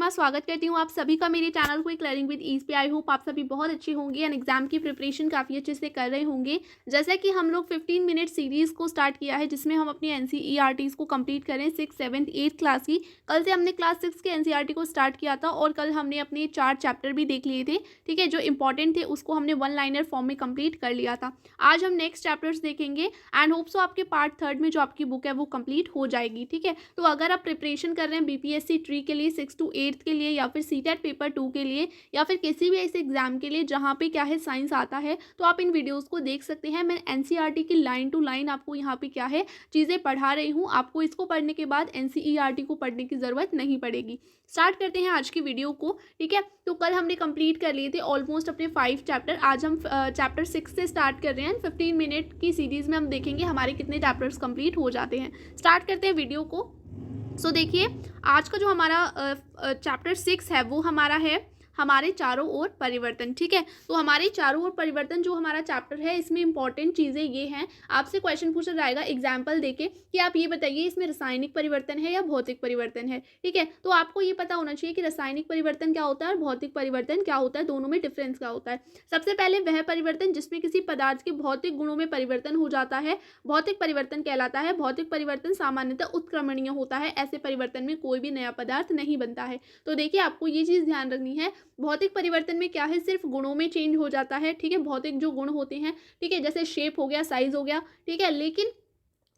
बार स्वागत करती हूँ आप सभी का मेरे channel quick learning with ease पे। आई होप आप सभी बहुत अच्छे होंगे एंड एग्जाम की प्रिपरेशन काफ़ी अच्छे से कर रहे होंगे। जैसा कि हम लोग 15 मिनट सीरीज़ को स्टार्ट किया है जिसमें हम अपनी एनसीईआरटीज़ को कंप्लीट करें 6, 7, 8 क्लास की। कल से हमने क्लास 6 के एनसीईआरटी को स्टार्ट किया था और कल हमने अपने 4 चैप्टर भी देख लिए थे। ठीक है, जो इंपॉर्टेंट थे उसको हमने वन लाइनर फॉर्म में कंप्लीट कर लिया था। आज हम नेक्स्ट चैप्टर्स देखेंगे एंड होप सो आपके पार्ट 3 में जो आपकी बुक है वो कंप्लीट हो जाएगी। ठीक है, तो अगर आप प्रिपरेशन कर रहे हैं बीपीएससी ट्री के लिए 6 to 8 के लिए या फिर सीटेट पेपर 2 के लिए या फिर किसी भी ऐसे एग्जाम के लिए जहाँ पे क्या है साइंस आता है, तो आप इन वीडियोस को देख सकते हैं। मैं एनसीईआरटी की लाइन टू लाइन आपको यहाँ पे क्या है चीज़ें पढ़ा रही हूँ। आपको इसको पढ़ने के बाद एनसीईआरटी को पढ़ने की ज़रूरत नहीं पड़ेगी। स्टार्ट करते हैं आज की वीडियो को। ठीक है, तो कल हमने कंप्लीट कर लिए थे ऑलमोस्ट अपने 5 चैप्टर। आज हम चैप्टर 6 से स्टार्ट कर रहे हैं। 15 मिनट की सीरीज़ में हम देखेंगे हमारे कितने चैप्टर्स कंप्लीट हो जाते हैं। स्टार्ट करते हैं वीडियो को। सो देखिए, आज का जो हमारा चैप्टर 6 है वो हमारा है हमारे चारों ओर परिवर्तन। ठीक है, तो हमारे चारों ओर परिवर्तन जो हमारा चैप्टर है इसमें इंपॉर्टेंट चीज़ें ये हैं। आपसे क्वेश्चन पूछा जाएगा एग्जाम्पल देके कि आप ये बताइए इसमें रासायनिक परिवर्तन है या भौतिक परिवर्तन है। ठीक है, तो आपको ये पता होना चाहिए कि रासायनिक परिवर्तन क्या होता है और भौतिक परिवर्तन क्या होता है, दोनों में डिफरेंस क्या होता है। सबसे पहले वह परिवर्तन जिसमें किसी पदार्थ के भौतिक गुणों में परिवर्तन हो जाता है भौतिक परिवर्तन कहलाता है। भौतिक परिवर्तन सामान्यतः उत्क्रमणीय होता है, ऐसे परिवर्तन में कोई भी नया पदार्थ नहीं बनता है। तो देखिए, आपको ये चीज़ ध्यान रखनी है, भौतिक परिवर्तन में क्या है सिर्फ गुणों में चेंज हो जाता है। ठीक है, भौतिक जो गुण होते हैं, ठीक है, जैसे शेप हो गया, साइज हो गया, ठीक है, लेकिन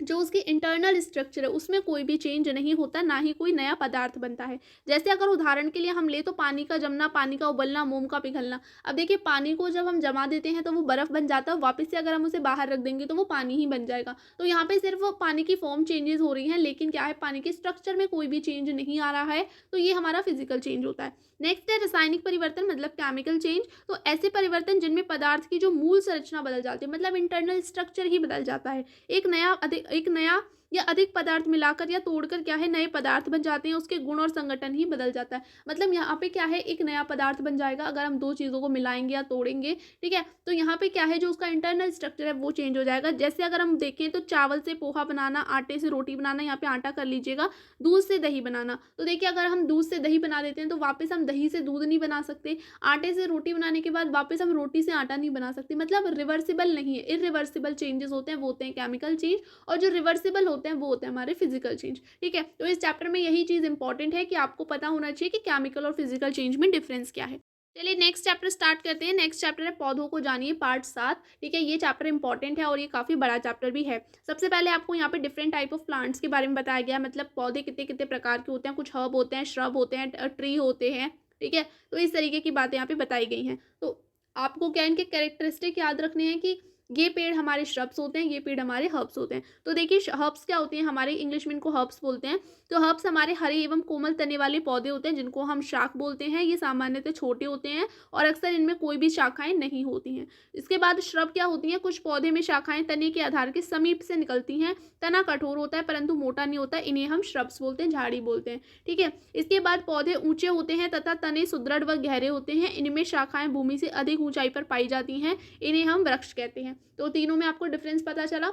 जो उसकी इंटरनल स्ट्रक्चर है उसमें कोई भी चेंज नहीं होता, ना ही कोई नया पदार्थ बनता है। जैसे अगर उदाहरण के लिए हम ले तो पानी का जमना, पानी का उबलना, मोम का पिघलना। अब देखिए, पानी को जब हम जमा देते हैं तो वो बर्फ़ बन जाता है, वापस से अगर हम उसे बाहर रख देंगे तो वो पानी ही बन जाएगा। तो यहाँ पे सिर्फ वो पानी की फॉर्म चेंजेस हो रही हैं, लेकिन क्या है पानी के स्ट्रक्चर में कोई भी चेंज नहीं आ रहा है। तो ये हमारा फिजिकल चेंज होता है। नेक्स्ट है रासायनिक परिवर्तन, मतलब केमिकल चेंज। तो ऐसे परिवर्तन जिनमें पदार्थ की जो मूल संरचना बदल जाती है, मतलब इंटरनल स्ट्रक्चर ही बदल जाता है। एक नया या अधिक पदार्थ मिलाकर या तोड़कर क्या है नए पदार्थ बन जाते हैं, उसके गुण और संगठन ही बदल जाता है। मतलब यहाँ पे क्या है एक नया पदार्थ बन जाएगा अगर हम दो चीज़ों को मिलाएंगे या तोड़ेंगे। ठीक है, तो यहाँ पे क्या है जो उसका इंटरनल स्ट्रक्चर है वो चेंज हो जाएगा। जैसे अगर हम देखें तो चावल से पोहा बनाना, आटे से रोटी बनाना, यहाँ पे आटा कर लीजिएगा, दूध से दही बनाना। तो देखिए, अगर हम दूध से दही बना देते हैं तो वापस हम दही से दूध नहीं बना सकते। आटे से रोटी बनाने के बाद वापस हम रोटी से आटा नहीं बना सकते। मतलब रिवर्सिबल नहीं है, इरिवर्सिबल चेंजेस होते हैं, वो होते हैं केमिकल चेंज। और जो रिवर्सिबल होते हैं वो होते हैं हमारे फिजिकल चेंज। ठीक है, तो इस चैप्टर में यही चीज़ इंपॉर्टेंट है कि आपको पता होना चाहिए कि केमिकल और फिजिकल चेंज में डिफरेंस क्या है। चलिए नेक्स्ट चैप्टर स्टार्ट करते हैं। नेक्स्ट चैप्टर है पौधों को जानिए, पार्ट 7। ठीक है, ये चैप्टर इंपॉर्टेंट है और ये काफ़ी बड़ा चैप्टर भी है। सबसे पहले आपको यहाँ पे डिफरेंट टाइप ऑफ प्लांट्स के बारे में बताया गया है, मतलब पौधे कितने कितने प्रकार के होते हैं। कुछ हर्ब होते हैं, श्रब होते हैं, ट्री होते हैं। ठीक है, तो इस तरीके की बातें यहाँ पे बताई गई हैं। तो आपको क्या इनके कैरेक्टरिस्टिक याद रखने हैं कि ये पेड़ हमारे श्रब्स होते हैं, ये पेड़ हमारे हर्ब्स होते हैं। तो देखिए, हर्ब्स क्या होते हैं, हमारे इंग्लिश में इनको हर्ब्स बोलते हैं। तो हर्ब्स हमारे हरे एवं कोमल तने वाले पौधे होते हैं जिनको हम शाख बोलते हैं। ये सामान्यतः छोटे होते हैं और अक्सर इनमें कोई भी शाखाएं नहीं होती हैं। इसके बाद श्रब क्या होती हैं, कुछ पौधे में शाखाएं तने के आधार के समीप से निकलती हैं। तना कठोर होता है परंतु मोटा नहीं होता, इन्हें हम श्रब्स बोलते हैं, झाड़ी बोलते हैं। ठीक है, इसके बाद पौधे ऊंचे होते हैं तथा तने सुदृढ़ व गहरे होते हैं। इनमें शाखाएं भूमि से अधिक ऊंचाई पर पाई जाती हैं, इन्हें हम वृक्ष कहते हैं। तो तीनों में आपको डिफरेंस पता चला।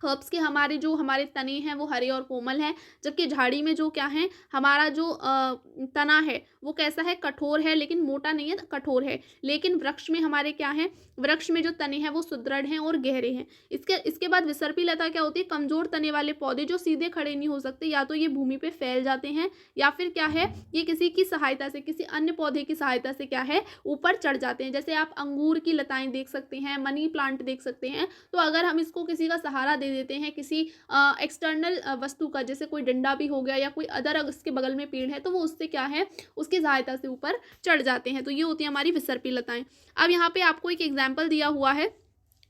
हर्ब्स के हमारे तने हैं वो हरे और कोमल हैं, जबकि झाड़ी में जो क्या है हमारा जो तना है वो कैसा है, कठोर है, लेकिन मोटा नहीं है, कठोर है। लेकिन वृक्ष में हमारे क्या है, वृक्ष में जो तने हैं वो सुदृढ़ हैं और गहरे हैं। इसके बाद विसर्पी लता क्या होती है, कमजोर तने वाले पौधे जो सीधे खड़े नहीं हो सकते, या तो ये भूमि पे फैल जाते हैं या फिर क्या है ये किसी की सहायता से, किसी अन्य पौधे की सहायता से क्या है ऊपर चढ़ जाते हैं। जैसे आप अंगूर की लताएं देख सकते हैं, मनी प्लांट देख सकते हैं। तो अगर हम इसको किसी का सहारा दे देते हैं, किसी एक्सटर्नल वस्तु का, जैसे कोई डंडा भी हो गया या कोई अदर इसके बगल में पेड़ है, तो वो उससे क्या है उसकी सहायता से ऊपर चढ़ जाते हैं। तो ये होती है हमारी विसर्पी लताएं। अब यहाँ पे आपको एक एग्जाम्पल दिया हुआ है,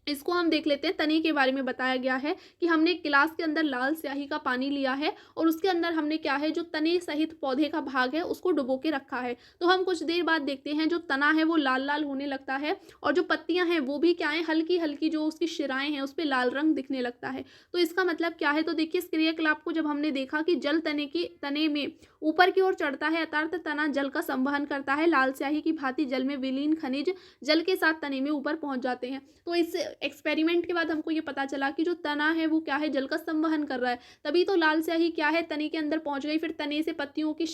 इसको हम देख लेते हैं। तने के बारे में बताया गया है कि हमने एक गिलास के अंदर लाल स्याही का पानी लिया है और उसके अंदर हमने क्या है जो तने सहित पौधे का भाग है उसको डुबो के रखा है। तो हम कुछ देर बाद देखते हैं जो तना है वो लाल लाल होने लगता है और जो पत्तियां हैं वो भी क्या है हल्की हल्की, जो उसकी शिराएं हैं उस पर लाल रंग दिखने लगता है। तो इसका मतलब क्या है, तो देखिए इस क्रियाकलाप को जब हमने देखा कि जल तने में ऊपर की ओर चढ़ता है, अर्थात तना जल का संवहन करता है, लाल स्याही की भांति जल में विलीन खनिज जल के साथ तने में ऊपर पहुंच जाते हैं। तो एक्सपेरिमेंट के बाद हमको ये पता चला कि जो तना है वो क्या है, जल का संवहन कर रहा है, तभी तो लाल स्याही क्या है तने के अंदर पहुंच गई। फिर तने से पत्तियों की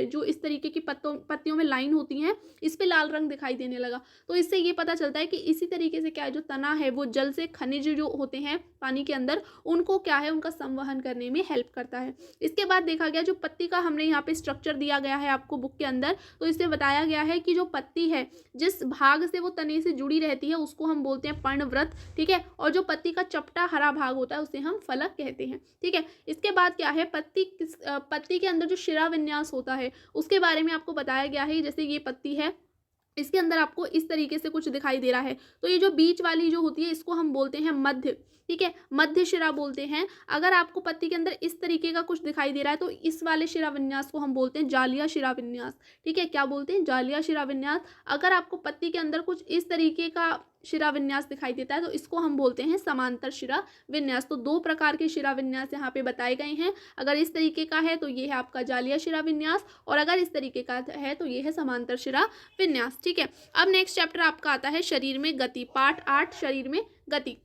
जो इस तरीके की पत्तियों में लाइन होती हैं, इस पे लाल रंग दिखाई देने लगा। तो इससे ये पता चलता है कि इसी तरीके से क्या है, जो तना है वो जल से खनिज जो होते हैं पानी के अंदर, उनको क्या है, उनका संवहन करने में हेल्प करता है। इसके बाद देखा गया जो पत्ती का हमने यहाँ पे स्ट्रक्चर दिया गया है आपको बुक के अंदर, तो इससे बताया गया है कि जो पत्ती है जिस भाग से वो तने से जुड़ी रहती है उसको हम बोलते हैं पर्णव्रत, ठीक है। और जो पत्ती का चपटा हरा भाग होता है उसे हम फलक कहते हैं, ठीक है। इसके बाद क्या है, पत्ती के अंदर जो शिरा विन्यास होता है उसके बारे में आपको बताया गया है। जैसे ये पत्ती है, इसके अंदर आपको इस तरीके से कुछ दिखाई दे रहा है, तो ये जो बीच वाली जो होती है इसको हम बोलते हैं मध्य, ठीक है, मध्य शिरा बोलते हैं। अगर आपको पत्ती के अंदर इस तरीके का कुछ दिखाई दे रहा है तो इस वाले शिरा विन्यास को हम बोलते हैं जालिया शिरा विन्यास, ठीक है। क्या बोलते हैं, जालिया शिरा विन्यास। अगर आपको पत्ती के अंदर कुछ इस तरीके का शिरा विन्यास दिखाई देता है तो इसको हम बोलते हैं समांतर शिरा विन्यास। तो दो प्रकार के शिरा विन्यास यहाँ पे बताए गए हैं। अगर इस तरीके का है तो ये है आपका जालिया शिरा विन्यास, और अगर इस तरीके का है तो ये है समांतर शिरा विन्यास, ठीक है। अब नेक्स्ट चैप्टर आपका आता है शरीर में गति, पार्ट 8 शरीर में गति।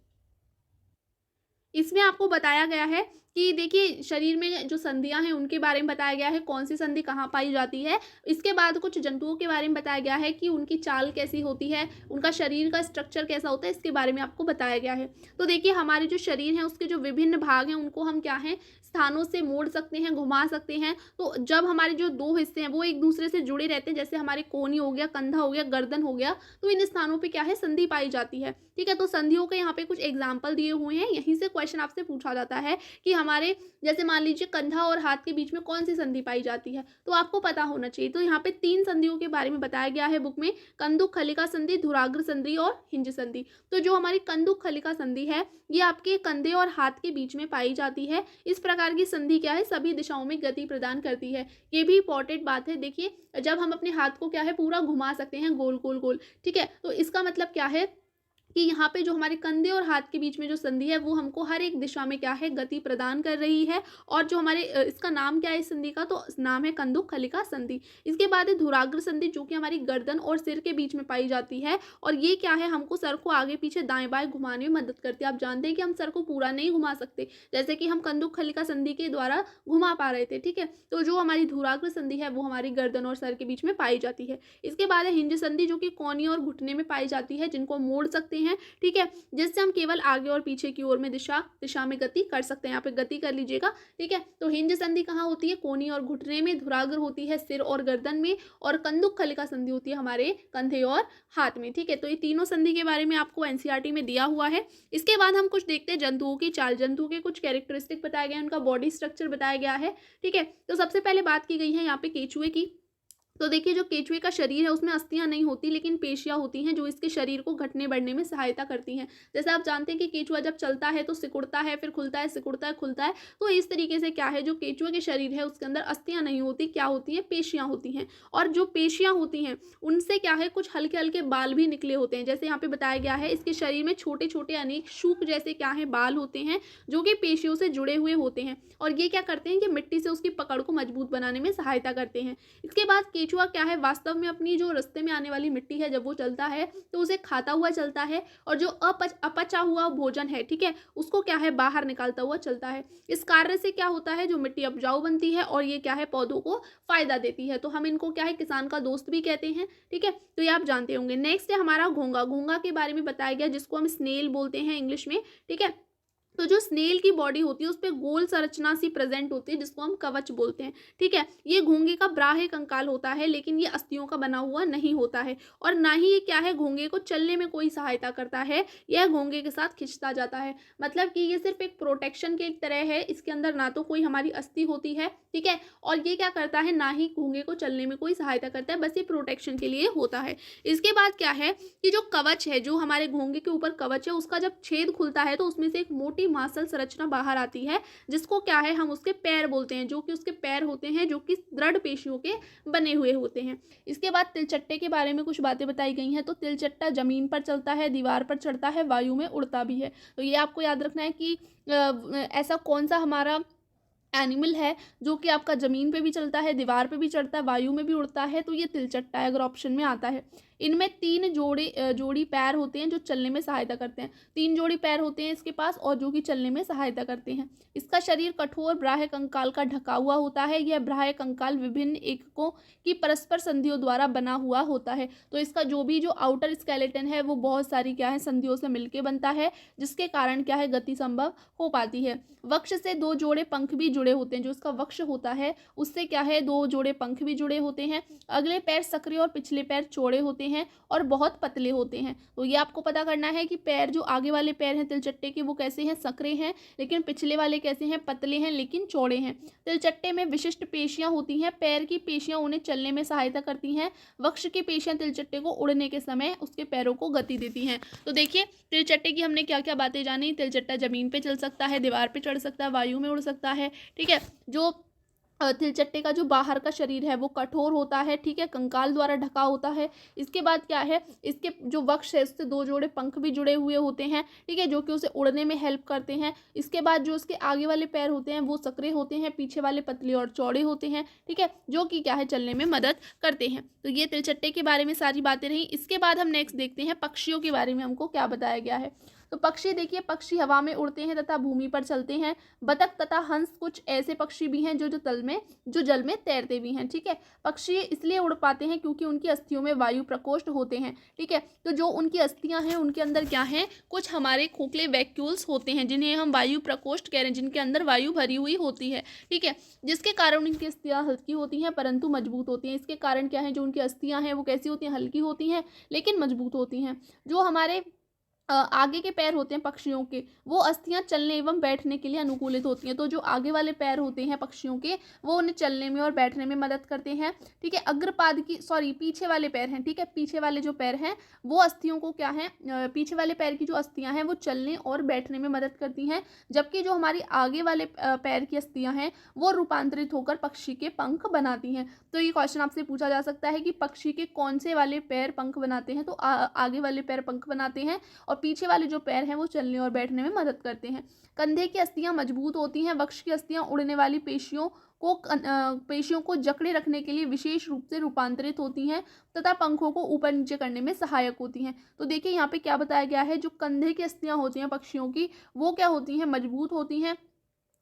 इसमें आपको बताया गया है कि देखिए शरीर में जो संधियां हैं उनके बारे में बताया गया है, कौन सी संधि कहाँ पाई जाती है। इसके बाद कुछ जंतुओं के बारे में बताया गया है कि उनकी चाल कैसी होती है, उनका शरीर का स्ट्रक्चर कैसा होता है, इसके बारे में आपको बताया गया है। तो देखिए हमारे जो शरीर है उसके जो विभिन्न भाग हैं उनको हम क्या है, स्थानों से मोड़ सकते हैं, घुमा सकते हैं। तो जब हमारे जो दो हिस्से हैं वो एक दूसरे से जुड़े रहते हैं, जैसे हमारे कोहनी हो गया, कंधा हो गया, गर्दन हो गया, तो इन स्थानों पे क्या है, संधि पाई जाती है, ठीक है। तो संधियों के यहाँ पे कुछ एग्जाम्पल दिए हुए हैं, यहीं से क्वेश्चन आपसे पूछा जाता है कि हमारे जैसे मान लीजिए कंधा और हाथ के बीच में कौन सी संधि पाई जाती है, तो आपको पता होना चाहिए। तो यहाँ पे 3 संधियों के बारे में बताया गया है बुक में, कंदुक खलिका संधि, धुराग्र संधि और हिंज संधि। तो जो हमारी कंदुक खलिका संधि है ये आपके कंधे और हाथ के बीच में पाई जाती है। इस प्रकार की संधि क्या है, सभी दिशाओं में गति प्रदान करती है। ये भी इंपॉर्टेंट बात है, देखिए जब हम अपने हाथ को क्या है पूरा घुमा सकते हैं गोल गोल गोल, ठीक है, तो इसका मतलब क्या है कि यहाँ पे जो हमारे कंधे और हाथ के बीच में जो संधि है वो हमको हर एक दिशा में क्या है, गति प्रदान कर रही है। और जो हमारे इसका नाम क्या है इस संधि का, तो नाम है कंदुक खलिका संधि। इसके बाद है धुराग्र संधि जो कि हमारी गर्दन और सिर के बीच में पाई जाती है, और ये क्या है, हमको सर को आगे पीछे दाएं बाएं घुमाने में मदद करती है। आप जानते हैं कि हम सर को पूरा नहीं घुमा सकते, जैसे कि हम कंदुक खलिका संधि के द्वारा घुमा पा रहे थे, ठीक है। तो जो हमारी धुराग्र संधि है वो हमारी गर्दन और सर के बीच में पाई जाती है। इसके बाद है हिंज संधि जो कि कोहनी और घुटने में पाई जाती है, जिनको मोड़ सकते हैं, ठीक है, जिससे हम केवल आगे और पीछे की ओर में दिशा में गति कर सकते हैं। यहाँ पे गति कर लीजिएगा, ठीक है। तो हिंज संधि कहाँ होती है, कोहनी और घुटने में, धुराग्र होती है सिर और गर्दन में, और कंदुक खलिका संधि होती है हमारे कंधे और हाथ में, ठीक है। तो ये तीनों संधि के बारे में आपको एनसीईआरटी में दिया हुआ है। इसके बाद हम कुछ देखते हैं जंतुओं की चाल, जंतुओं के कुछ कैरेक्टरिस्टिक बताया गया है, उनका बॉडी स्ट्रक्चर बताया गया है, ठीक है। तो सबसे पहले बात की गई है यहाँ पे केचुए की। तो देखिए जो केचुए का शरीर है उसमें अस्थियां नहीं होती लेकिन पेशियां होती हैं जो इसके शरीर को घटने बढ़ने में सहायता करती हैं। जैसे आप जानते हैं कि केचुआ जब चलता है तो सिकुड़ता है, फिर खुलता है, सिकुड़ता है, खुलता है। तो इस तरीके से क्या है, जो केचुए के शरीर है उसके अंदर अस्थियां नहीं होती, क्या होती है, पेशियां होती हैं। और जो पेशियां होती हैं उनसे क्या है, कुछ हल्के हल्के बाल भी निकले होते हैं। जैसे यहाँ पे बताया गया है इसके शरीर में छोटे छोटे अनेक शूक जैसे क्या है बाल होते हैं जो कि पेशियों से जुड़े हुए होते हैं, और ये क्या करते हैं कि मिट्टी से उसकी पकड़ को मजबूत बनाने में सहायता करते हैं। इसके बाद केचुआ क्या है, वास्तव में अपनी जो रास्ते में आने वाली मिट्टी है जब वो चलता है तो उसे खाता हुआ चलता है, और जो अपचा हुआ भोजन है, ठीक है, उसको क्या है बाहर निकालता हुआ चलता है। इस कार्य से क्या होता है, जो मिट्टी उपजाऊ बनती है और ये क्या है पौधों को फायदा देती है। तो हम इनको क्या है किसान का दोस्त भी कहते हैं, ठीक है। तो ये आप जानते होंगे। नेक्स्ट है हमारा घोंगा। घोंगा के बारे में बताया गया जिसको हम स्नेल बोलते हैं इंग्लिश में, ठीक है। तो जो स्नेल की बॉडी होती है उस पर गोल संरचना सी प्रेजेंट होती है जिसको हम कवच बोलते हैं, ठीक है। ये घोंगे का ब्राह्य कंकाल होता है लेकिन ये अस्थियों का बना हुआ नहीं होता है, और ना ही ये क्या है घोंगे को चलने में कोई सहायता करता है, यह घोंगे के साथ खिंचता जाता है। मतलब कि ये सिर्फ एक प्रोटेक्शन के तरह है, इसके अंदर ना तो कोई हमारी अस्थि होती है, ठीक है, और ये क्या करता है ना ही घोंगे को चलने में कोई सहायता करता है, बस ये प्रोटेक्शन के लिए होता है। इसके बाद क्या है कि जो कवच है, जो हमारे घोंगे के ऊपर कवच है, उसका जब छेद खुलता है तो उसमें से एक मोटी मांसल संरचना बाहर आती है जिसको क्या है हम उसके पैर बोलते हैं, जो कि उसके पैर होते हैं जो कि दृढ़ पेशियों के बने हुए होते हैं। इसके बाद तिलचट्टे के बारे में कुछ बातें बताई गई हैं। तो तिलचट्टा जमीन पर चलता है, दीवार पर चढ़ता है, वायु में उड़ता भी है। तो ये आपको याद रखना है कि ऐसा कौन सा हमारा एनिमल है जो कि आपका ज़मीन पे भी चलता है, दीवार पे भी चढ़ता है, वायु में भी उड़ता है, तो ये तिलचट्टा है, अगर ऑप्शन में आता है। इनमें 3 जोड़ी पैर होते हैं जो चलने में सहायता करते हैं। 3 जोड़ी पैर होते हैं इसके पास और जो कि चलने में सहायता करते हैं। इसका शरीर कठोर बाह्य कंकाल का ढका हुआ होता है। यह बाह्य कंकाल विभिन्न एककों की परस्पर संधियों द्वारा बना हुआ होता है। तो इसका जो आउटर स्केलेटन है वो बहुत सारी क्या है संधियों से मिलके बनता है, जिसके कारण क्या है गति संभव हो पाती है। वक्ष से 2 जोड़े पंख भी जुड़े होते हैं। जो इसका वक्ष होता है उससे क्या है 2 जोड़े पंख भी जुड़े होते हैं। अगले पैर सक्रिय और पिछले पैर चौड़े होते हैं और बहुत पतले होते हैं। तो ये आपको पता करना है कि पैर जो आगे वाले पैर हैं तिलचट्टे के वो कैसे हैं, सक्रिय हैं, लेकिन पिछले वाले कैसे हैं, पतले हैं लेकिन चौड़े हैं। तिलचट्टे में विशिष्ट पेशियां होती हैं। पैर की पेशियां उन्हें चलने में सहायता करती हैं। वक्ष की पेशियां तिलचट्टे को उड़ने के समय उसके पैरों को गति देती हैं। तो देखिए तिलचट्टे की हमने क्या क्या बातें जानी। तिलचट्टा जमीन पे चल सकता है, दीवार पे चढ़ सकता है, वायु में उड़ सकता है, ठीक है। जो तिलचट्टे का जो बाहर का शरीर है वो कठोर होता है, ठीक है, कंकाल द्वारा ढका होता है। इसके बाद क्या है, इसके जो वक्ष है उससे 2 जोड़े पंख भी जुड़े हुए होते हैं, ठीक है, जो कि उसे उड़ने में हेल्प करते हैं। इसके बाद जो उसके आगे वाले पैर होते हैं वो सक्रिय होते हैं, पीछे वाले पतले और चौड़े होते हैं, ठीक है, जो कि क्या है चलने में मदद करते हैं। तो ये तिलचट्टे के बारे में सारी बातें रही। इसके बाद हम नेक्स्ट देखते हैं पक्षियों के बारे में हमको क्या बताया गया है। तो पक्षी देखिए, पक्षी हवा में उड़ते हैं तथा भूमि पर चलते हैं। बतख तथा हंस कुछ ऐसे पक्षी भी हैं जो जल में तैरते भी हैं, ठीक है। पक्षी इसलिए उड़ पाते हैं क्योंकि उनकी अस्थियों में वायु प्रकोष्ठ होते हैं, ठीक है। तो जो उनकी अस्थियां हैं उनके अंदर क्या है, कुछ हमारे खोखले वैक्यूल्स होते हैं जिन्हें हम वायु प्रकोष्ठ कह रहे हैं, जिनके अंदर वायु भरी हुई होती है, ठीक है, जिसके कारण उनकी अस्थियां हल्की होती हैं परंतु मजबूत होती हैं। इसके कारण क्या है, जो उनकी अस्थियां हैं वो कैसी होती हैं, हल्की होती हैं लेकिन मजबूत होती हैं। जो हमारे आगे के पैर होते हैं पक्षियों के, वो अस्थियां चलने एवं बैठने के लिए अनुकूलित होती हैं। तो जो आगे वाले पैर होते हैं पक्षियों के वो उन्हें चलने में और बैठने में मदद करते हैं, ठीक है। अग्रपाद की पीछे वाले पैर हैं, ठीक है, पीछे वाले जो पैर हैं वो अस्थियों को क्या है, पीछे वाले पैर की जो अस्थियां हैं वो चलने और बैठने में मदद करती हैं, जबकि जो हमारी आगे वाले पैर की अस्थियां हैं वो रूपांतरित होकर पक्षी के पंख बनाती हैं। तो ये क्वेश्चन आपसे पूछा जा सकता है कि पक्षी के कौन से वाले पैर पंख बनाते हैं, तो आगे वाले पैर पंख बनाते हैं और पीछे वाले जो पैर हैं वो चलने और बैठने में मदद करते हैं। कंधे की अस्थियां मजबूत होती हैं। वक्ष की अस्थियां उड़ने वाली पेशियों को जकड़े रखने के लिए विशेष रूप से रूपांतरित होती हैं तथा पंखों को ऊपर नीचे करने में सहायक होती हैं। तो देखिए यहाँ पे क्या बताया गया है, जो कंधे की अस्थियां होती हैं पक्षियों की वो क्या होती हैं, मजबूत होती हैं।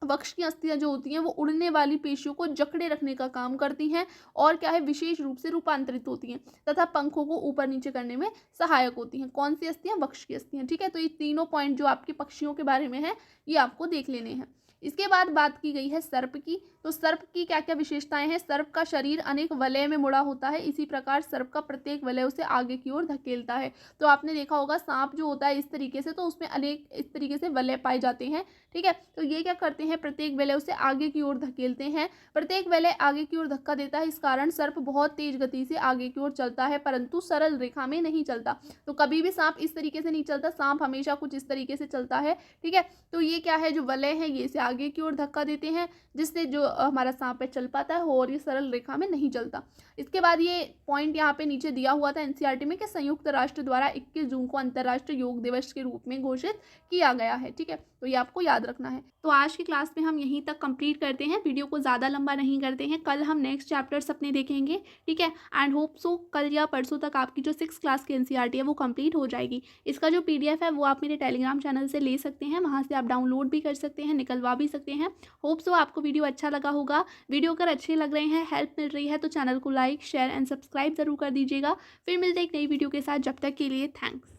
वक्ष की अस्थियां जो होती हैं वो उड़ने वाली पेशियों को जकड़े रखने का काम करती हैं और क्या है विशेष रूप से रूपांतरित होती हैं तथा पंखों को ऊपर नीचे करने में सहायक होती हैं। कौन सी अस्थियां, वक्ष की अस्थियां, ठीक है। तो ये तीनों पॉइंट जो आपके पक्षियों के बारे में है ये आपको देख लेने हैं। इसके बाद बात की गई है सर्प की। तो सर्प की क्या क्या विशेषताएं हैं। सर्प का शरीर अनेक वलय में मुड़ा होता है, इसी प्रकार सर्प का प्रत्येक वलय उसे आगे की ओर धकेलता है। तो आपने देखा होगा सांप जो होता है इस तरीके से, तो उसमें अनेक इस तरीके से वलय पाए जाते हैं, ठीक है। तो ये क्या करते हैं, प्रत्येक वलय उसे आगे की ओर धकेलते हैं। प्रत्येक वलय आगे की ओर धक्का देता है, इस कारण सर्प बहुत तेज गति से आगे की ओर चलता है परंतु सरल रेखा में नहीं चलता। तो कभी भी सांप इस तरीके से नहीं चलता, सांप हमेशा कुछ इस तरीके से चलता है, ठीक है। तो ये क्या है, जो वलय है ये इसे आगे की ओर धक्का देते हैं जिससे जो हमारा सांप है चल पाता है और ये सरल रेखा में नहीं चलता। इसके बाद ये पॉइंट यहाँ पे नीचे दिया हुआ था एनसीईआरटी में कि संयुक्त राष्ट्र द्वारा 21 जून को अंतर्राष्ट्रीय योग दिवस के रूप में घोषित किया गया है, ठीक है। तो ये आपको याद रखना है। तो आज की क्लास में हम यहीं तक कंप्लीट करते हैं, वीडियो को ज़्यादा लंबा नहीं करते हैं। कल हम नेक्स्ट चैप्टर्स अपने देखेंगे, ठीक है। एंड होप सो कल या परसों तक आपकी जो 6th क्लास की एनसीईआरटी है वो कंप्लीट हो जाएगी। इसका जो PDF है वो आप मेरे टेलीग्राम चैनल से ले सकते हैं, वहाँ से आप डाउनलोड भी कर सकते हैं, निकलवा भी सकते हैं। होप सो आपको वीडियो अच्छा लगा होगा। वीडियो अगर अच्छे लग रहे हैं, हेल्प मिल रही है तो चैनल को लाइक शेयर एंड सब्सक्राइब जरूर कर दीजिएगा। फिर मिलते हैं एक नई वीडियो के साथ, जब तक के लिए थैंक्स।